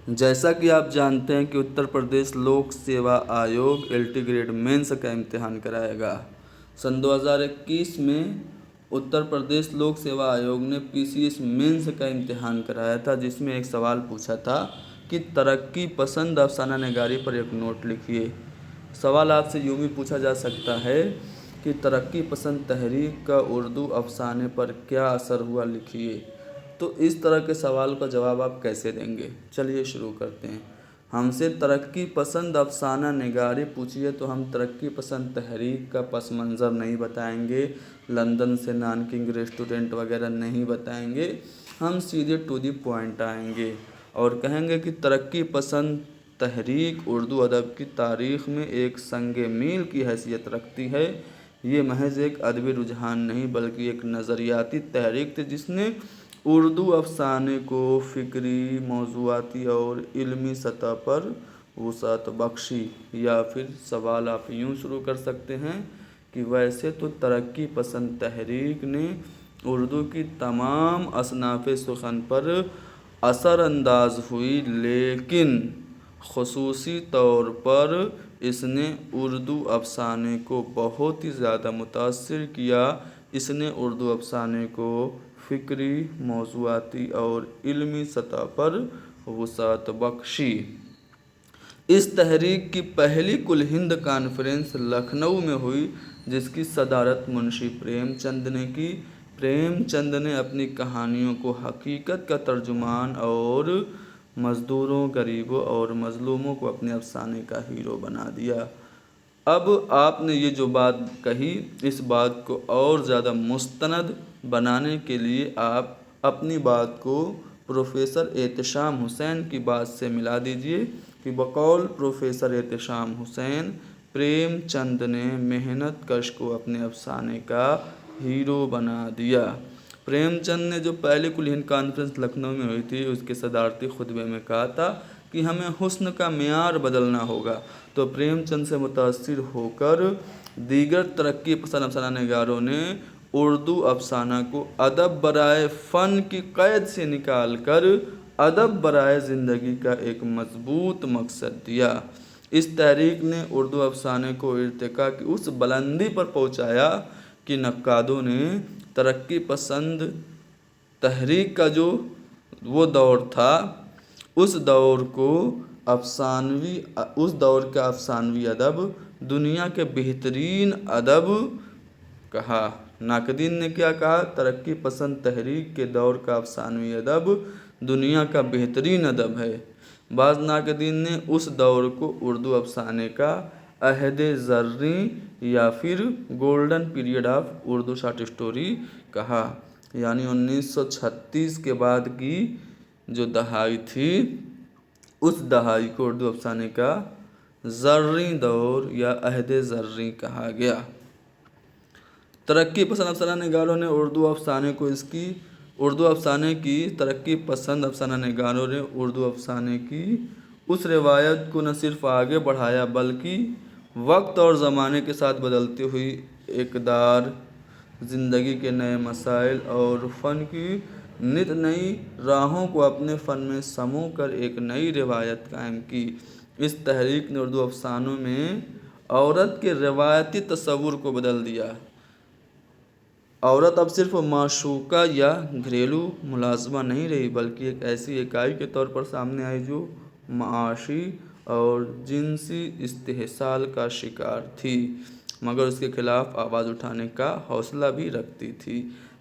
जैसा कि आप जानते हैं कि उत्तर प्रदेश लोक सेवा आयोग LT ग्रेड मेंस का इम्तिहान कराएगा। सन 2021 में उत्तर प्रदेश लोक सेवा आयोग ने PCS मेंस का इम्तिहान कराया था, जिसमें एक सवाल पूछा था कि तरक्की पसंद अफसाना नगारी पर एक नोट लिखिए। सवाल आपसे यूँ भी पूछा जा सकता है कि तरक्की पसंद तहरीक का उर्दू अफसाने पर क्या असर हुआ, लिखिए। तो इस तरह के सवाल का जवाब आप कैसे देंगे? चलिए शुरू करते हैं। हमसे तरक्की पसंद अफसाना निगारी पूछिए तो हम तरक्की पसंद तहरीक का पस मंज़र नहीं बताएंगे, लंदन से नानकिंग रेस्टोरेंट वगैरह नहीं बताएंगे। हम सीधे टू दी पॉइंट आएंगे और कहेंगे कि तरक्की पसंद तहरीक उर्दू अदब की तारीख़ में एक संगे मील की हैसियत रखती है। ये महज एक अदबी रुझान नहीं बल्कि एक नज़रियाती तहरीक थी, जिसने उर्दू अफसाने को फ़िक्री, मौज़ूआती और इल्मी सतह पर वुसअत बख्शी। या फिर सवाल आप यूँ शुरू कर सकते हैं कि वैसे तो तरक्की पसंद तहरीक ने उर्दू की तमाम असनाफ़ सुखन पर असर अंदाज हुई, लेकिन ख़ुसूसी तौर पर इसने उर्दू अफसाने को बहुत ही ज़्यादा मुतासिर किया। इसने उर्दू अफसाने को फ़िक्री, मौज़ूआती और इल्मी सतह पर वुसअत बख्शी। इस तहरीक की पहली कुल हिंद कॉन्फ्रेंस लखनऊ में हुई, जिसकी सदारत मुंशी प्रेमचंद ने की। प्रेमचंद ने अपनी कहानियों को हकीकत का तर्जुमान और मज़दूरों, गरीबों और मज़लूमों को अपने अफसाने का हीरो बना दिया। अब आपने ये जो बात कही, इस बात को और ज़्यादा मुस्तनद बनाने के लिए आप अपनी बात को प्रोफेसर एहतशाम हुसैन की बात से मिला दीजिए कि बकौल प्रोफेसर एहतशाम हुसैन, प्रेमचंद ने मेहनत कश को अपने अफसाने का हीरो बना दिया। प्रेमचंद ने जो पहले कुल हिंद कॉन्फ्रेंस लखनऊ में हुई थी, उसके सदारती खुतबे में कहा था कि हमें हुस्न का मेयार बदलना होगा। तो प्रेमचंद से मुतासिर होकर दीगर तरक्की पसंद अफसाना निगारों ने उर्दू अफसाना को अदब बराए फ़न की क़ैद से निकाल कर अदब बराए ज़िंदगी का एक मजबूत मकसद दिया। इस तहरीक ने उर्दू अफसाने को इर्तिका की उस बुलंदी पर पहुँचाया कि नक्कादों ने तरक्की पसंद तहरीक का जो वो दौर था, उस दौर का अफसानवी अदब दुनिया के बेहतरीन अदब कहा। नाकदीन ने क्या कहा? तरक्की पसंद तहरीक के दौर का अफसानवी अदब दुनिया का बेहतरीन अदब है। बाज़ नाकदीन ने उस दौर को उर्दू अफसाने का अहद ज़र्री या फिर golden period of Urdu short story कहा। यानी 1936 के बाद की जो दहाई थी, उस दहाई को उर्दू अफसाने का ज़र्री दौर या अहद ज़र्री कहा गया। तरक्की पसंद अफसाना निगारों ने उर्दू अफसाने की उस रिवायत को न सिर्फ आगे बढ़ाया बल्कि वक्त और ज़माने के साथ बदलती हुई इक़दार, ज़िंदगी के नए मसाइल और फ़न की नित नई राहों को अपने फ़न में समो कर एक नई रिवायत कायम की। इस तहरीक ने उर्दू अफसानों में औरत के रिवायती तस्वुर को बदल दिया। औरत अब सिर्फ माशूका या घरेलू मुलाज़िमा नहीं रही, बल्कि एक ऐसी इकाई के तौर पर सामने आई जो माशी और जिनसी इस्तेहसाल का शिकार थी, मगर उसके खिलाफ आवाज़ उठाने का हौसला भी रखती थी।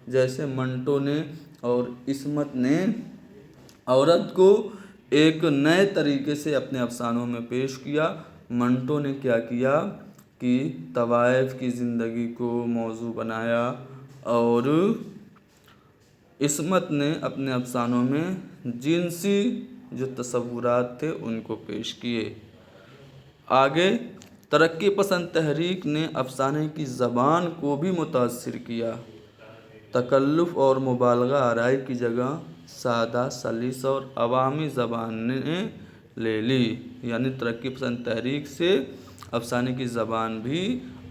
जैसे मंटो ने और इस्मत ने औरत को एक नए तरीके से अपने अफसानों में पेश किया। मंटो ने क्या किया कि तवाइफ की ज़िंदगी को मौजू बनाया और इस्मत ने अपने अफसानों में जिनसी जो तस्वुरात थे उनको पेश किए। आगे तरक्की पसंद तहरीक ने अफसाने की ज़बान को भी मुतासिर किया। तकल्लुफ़ और मुबालगा आराई की जगह सादा, सलीस और अवामी ज़बान ने ले ली। यानी तरक्की पसंद तहरीक से अफसाने की ज़बान भी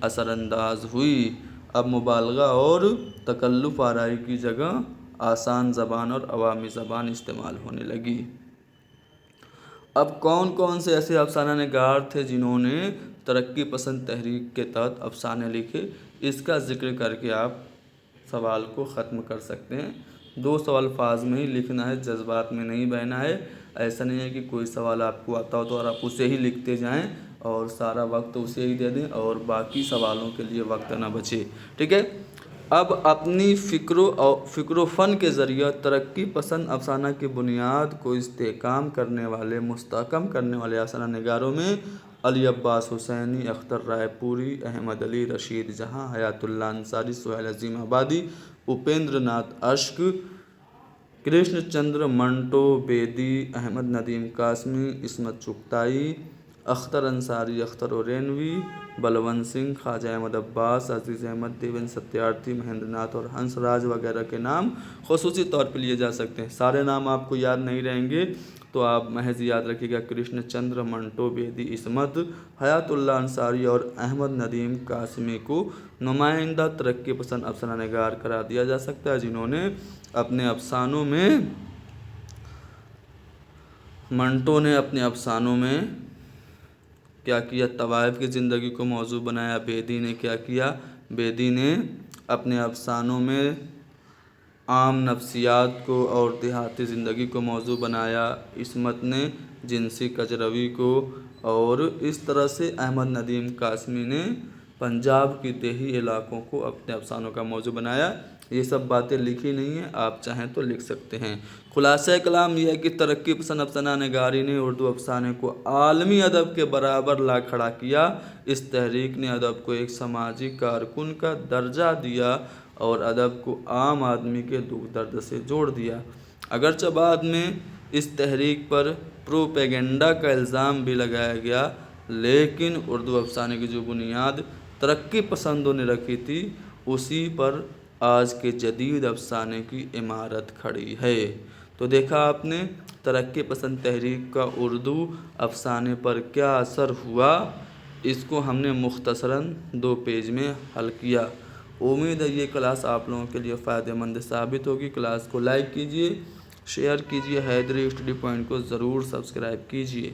असरअंदाज हुई। अब मुबालगा और तकल्लुफ़ आराई की जगह आसान ज़बान और अवामी ज़बान इस्तेमाल होने लगी। اب کون کون سے ایسے افسانہ نگار تھے جنہوں نے ترقی پسند تحریک کے تحت افسانے لکھے، اس کا ذکر کر کے آپ سوال کو ختم کر سکتے ہیں۔ 2 سوال الفاظ میں ہی لکھنا ہے، جذبات میں نہیں بہنا ہے۔ ایسا نہیں ہے کہ کوئی سوال آپ کو آتا ہو تو اور آپ اسے ہی لکھتے جائیں اور سارا وقت اسے ہی دے دیں اور باقی سوالوں کے لیے وقت نہ بچے، ٹھیک ہے۔ اب اپنی فکر و فن کے ذریعہ ترقی پسند افسانہ کی بنیاد کو مستحکم کرنے والے افسانہ نگاروں میں علی عباس حسینی، اختر رائے پوری، احمد علی رشید جہاں، حیات اللہ انصاری، سہیل عظیم آبادی، اپیندر ناتھ اشک، کرشن چندر منٹو بیدی، احمد ندیم قاسمی، عصمت چغتائی، اختر انصاری، اختر اورینوی، بلونت سنگھ، خواجہ احمد عباس، عزیز احمد، دیویندر ستیارتھی، مہندر ناتھ اور ہنس راج وغیرہ کے نام خصوصی طور پہ لیے جا سکتے ہیں۔ سارے نام آپ کو یاد نہیں رہیں گے تو آپ محض یاد رکھیے گا کرشن چندر منٹو بیدی، عصمت، حیات اللہ انصاری اور احمد ندیم قاسمی کو نمائندہ ترقی پسند افسانہ نگار قرار دیا جا سکتا ہے، جنہوں نے اپنے افسانوں میں منٹو نے اپنے افسانوں میں کیا کیا؟ طوائف کی زندگی کو موضوع بنایا۔ بیدی نے کیا کیا؟ بیدی نے اپنے افسانوں میں عام نفسیات کو اور دیہاتی زندگی کو موضوع بنایا۔ عصمت نے جنسی کجروی کو، اور اس طرح سے احمد ندیم قاسمی نے پنجاب کی دیہی علاقوں کو اپنے افسانوں کا موضوع بنایا۔ یہ سب باتیں لکھی نہیں ہیں، آپ چاہیں تو لکھ سکتے ہیں۔ خلاصہ کلام یہ ہے کہ ترقی پسند افسانہ نگاری نے اردو افسانے کو عالمی ادب کے برابر لا کھڑا کیا۔ اس تحریک نے ادب کو ایک سماجی کارکن کا درجہ دیا اور ادب کو عام آدمی کے دکھ درد سے جوڑ دیا۔ اگرچہ بعد میں اس تحریک پر پروپیگنڈا کا الزام بھی لگایا گیا، لیکن اردو افسانے کی جو بنیاد ترقی پسندوں نے رکھی تھی، اسی پر آج کے جدید افسانے کی عمارت کھڑی ہے۔ تو دیکھا آپ نے ترقی پسند تحریک کا اردو افسانے پر کیا اثر ہوا، اس کو ہم نے مختصراً 2 پیج میں حل کیا۔ امید ہے یہ کلاس آپ لوگوں کے لیے فائدہ مند ثابت ہوگی۔ کلاس کو لائک کیجیے، شیئر کیجیے، حیدری اسٹڈی پوائنٹ کو ضرور سبسکرائب کیجیے۔